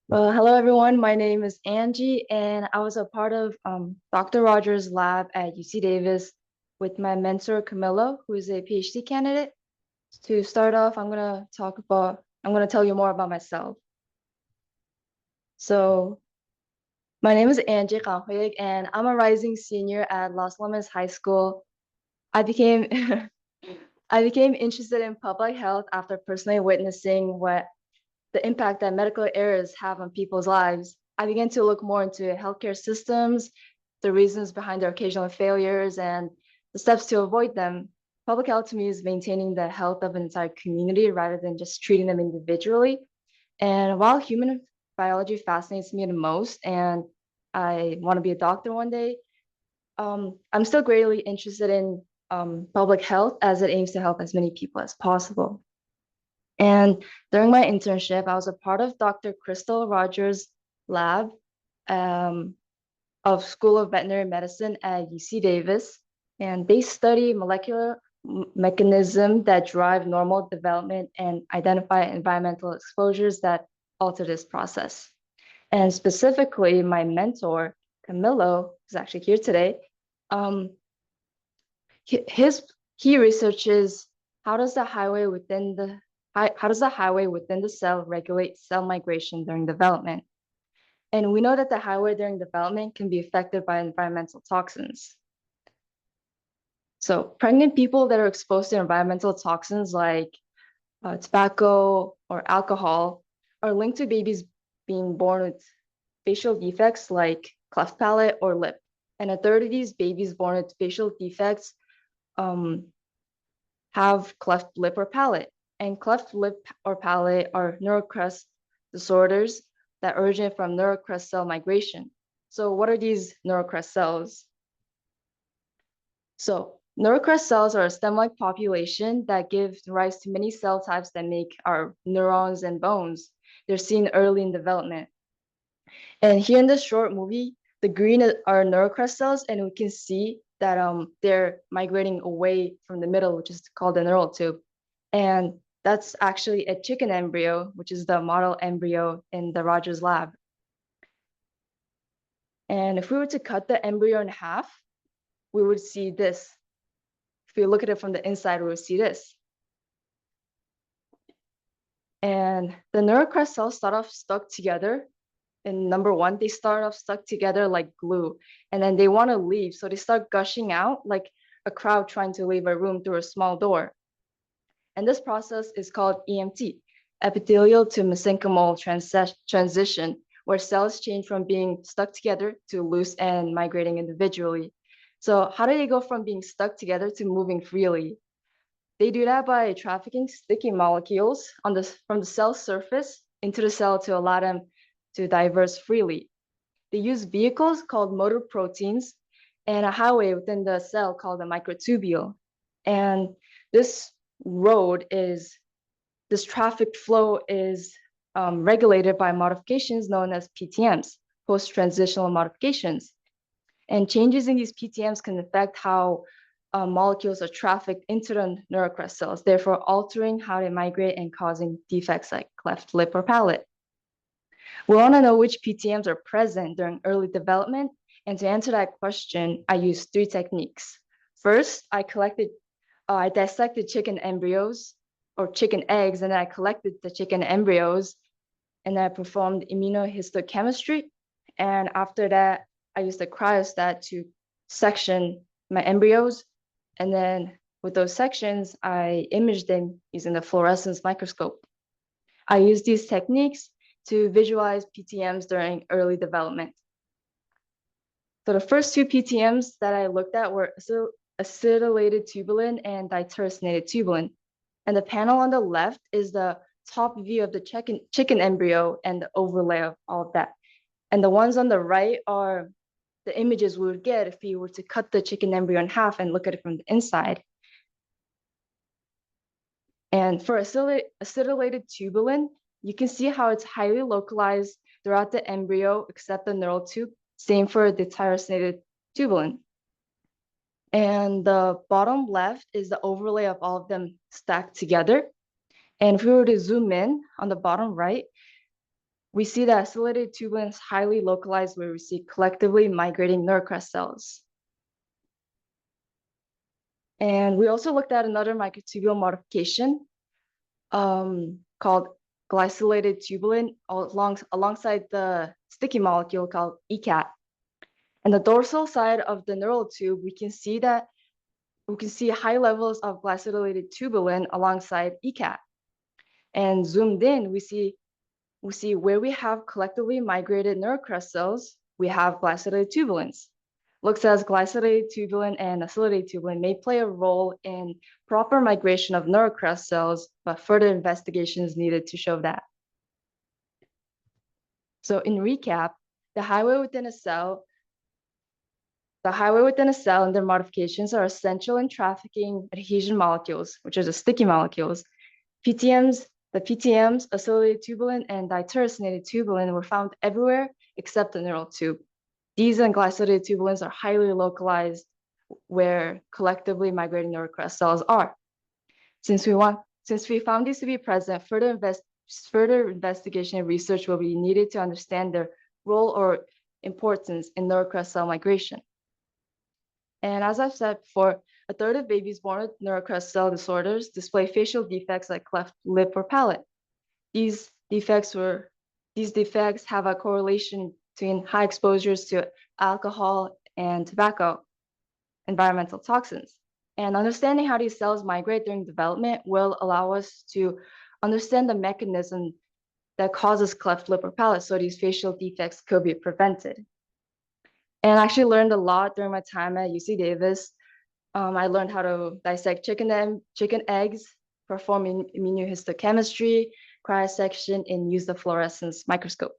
Well, hello everyone. My name is Angie, and I was a part of Dr. Rogers' lab at UC Davis with my mentor Camilla, who is a PhD candidate. To start off, I'm gonna tell you more about myself. So, my name is Angie Gankhuyag, and I'm a rising senior at Los Alamos High School. I became I became interested in public health after personally witnessing what the impact that medical errors have on people's lives. I began to look more into healthcare systems, the reasons behind their occasional failures, and the steps to avoid them. Public health to me is maintaining the health of an entire community rather than just treating them individually. And while human biology fascinates me the most, and I want to be a doctor one day, I'm still greatly interested in public health as it aims to help as many people as possible. And during my internship, I was a part of Dr. Crystal Rogers' lab um, of School of Veterinary Medicine at UC Davis. And they study molecular mechanisms that drive normal development and identify environmental exposures that alter this process. And specifically, my mentor, Camilo, who's actually here today, um, his he researches how does the highway within the how does the highway within the cell regulate cell migration during development? And we know that the highway during development can be affected by environmental toxins. So pregnant people that are exposed to environmental toxins like tobacco or alcohol are linked to babies being born with facial defects like cleft palate or lip. And a third of these babies born with facial defects um, have cleft lip or palate. And cleft lip or palate are neurocrest disorders that originate from neurocrest cell migration. So what are these neurocrest cells? So neurocrest cells are a stem-like population that gives rise to many cell types that make our neurons and bones. They're seen early in development. And here in this short movie, the green are neurocrest cells, and we can see that they're migrating away from the middle, which is called the neural tube. And that's actually a chicken embryo, which is the model embryo in the Rogers lab. And if we were to cut the embryo in half, we would see this. If we look at it from the inside, we would see this. And the neurocrest cells start off stuck together. And number one, they start off stuck together like glue. And then they want to leave. So they start gushing out like a crowd trying to leave a room through a small door. And this process is called EMT, epithelial to mesenchymal transition, where cells change from being stuck together to loose and migrating individually. So how do they go from being stuck together to moving freely? They do that by trafficking sticky molecules from the cell surface into the cell to allow them to diverse freely. They use vehicles called motor proteins and a highway within the cell called a microtubule. And this this traffic flow is regulated by modifications known as PTMs, post-transitional modifications. And changes in these PTMs can affect how molecules are trafficked into the neurocrest cells, therefore altering how they migrate and causing defects like cleft lip or palate. We want to know which PTMs are present during early development. And to answer that question, I used three techniques. First, I dissected chicken embryos or chicken eggs, and then I collected the chicken embryos, and then I performed immunohistochemistry. And after that, I used a cryostat to section my embryos. And then with those sections, I imaged them using the fluorescence microscope. I used these techniques to visualize PTMs during early development. So the first two PTMs that I looked at were acetylated tubulin and dityrosinated tubulin. And the panel on the left is the top view of the chicken embryo and the overlay of all of that. And the ones on the right are the images we would get if we were to cut the chicken embryo in half and look at it from the inside. And for acetylated tubulin, you can see how it's highly localized throughout the embryo except the neural tube. Same for the tyrosinated tubulin. And the bottom left is the overlay of all of them stacked together. And if we were to zoom in on the bottom right, we see that acylated tubulin is highly localized where we see collectively migrating neurocrest cells. And we also looked at another microtubule modification called glycylated tubulin alongside the sticky molecule called ECAT. And the dorsal side of the neural tube, we can see high levels of glycylated tubulin alongside ECAT. And zoomed in, we see where we have collectively migrated neurocrest cells, we have glycylated tubulins. Looks as glycylated tubulin and acylated tubulin may play a role in proper migration of neurocrest cells, but further investigation is needed to show that. So in recap, the highway within a cell and their modifications are essential in trafficking adhesion molecules, which are the sticky molecules. The PTMs, acylated tubulin, and dityrosinated tubulin were found everywhere except the neural tube. These and glycylated tubulins are highly localized where collectively migrating neurocrest cells are. Since we found these to be present, further investigation and research will be needed to understand their role or importance in neurocrest cell migration. And as I've said before, a third of babies born with neurocrest cell disorders display facial defects like cleft lip or palate. These defects have a correlation between high exposures to alcohol and tobacco, environmental toxins. And understanding how these cells migrate during development will allow us to understand the mechanism that causes cleft lip or palate, so these facial defects could be prevented. And I actually learned a lot during my time at UC Davis. I learned how to dissect chicken eggs, perform immunohistochemistry, cryosection, and use the fluorescence microscope.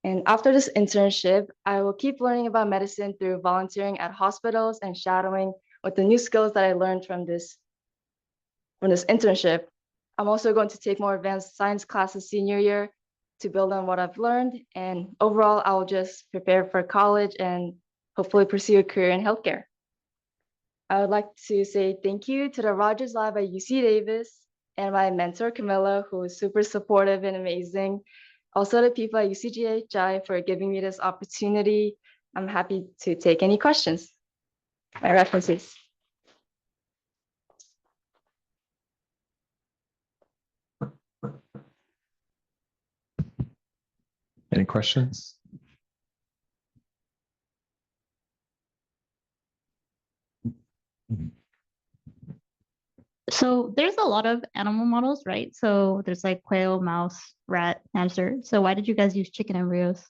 And after this internship, I will keep learning about medicine through volunteering at hospitals and shadowing with the new skills that I learned from this internship. I'm also going to take more advanced science classes senior year to build on what I've learned. And overall, I'll just prepare for college and hopefully pursue a career in healthcare. I would like to say thank you to the Rogers Lab at UC Davis and my mentor, Camilla, who is super supportive and amazing. Also the people at UCGHI for giving me this opportunity. I'm happy to take any questions. My references. Any questions? So there's a lot of animal models, right? So there's like quail, mouse, rat, hamster. So why did you guys use chicken embryos?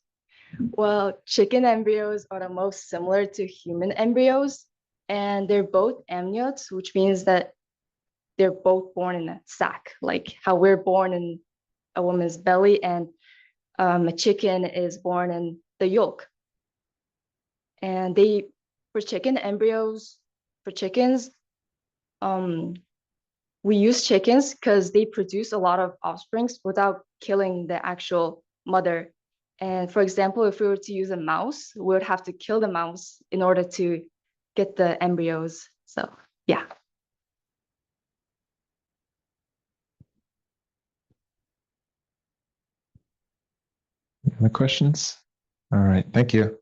Well, chicken embryos are the most similar to human embryos, and they're both amniotes, which means that they're both born in a sac, like how we're born in a woman's belly, and a chicken is born in the yolk. And for chickens, we use chickens because they produce a lot of offsprings without killing the actual mother. And for example, if we were to use a mouse, we would have to kill the mouse in order to get the embryos. So yeah. Any questions? All right, thank you.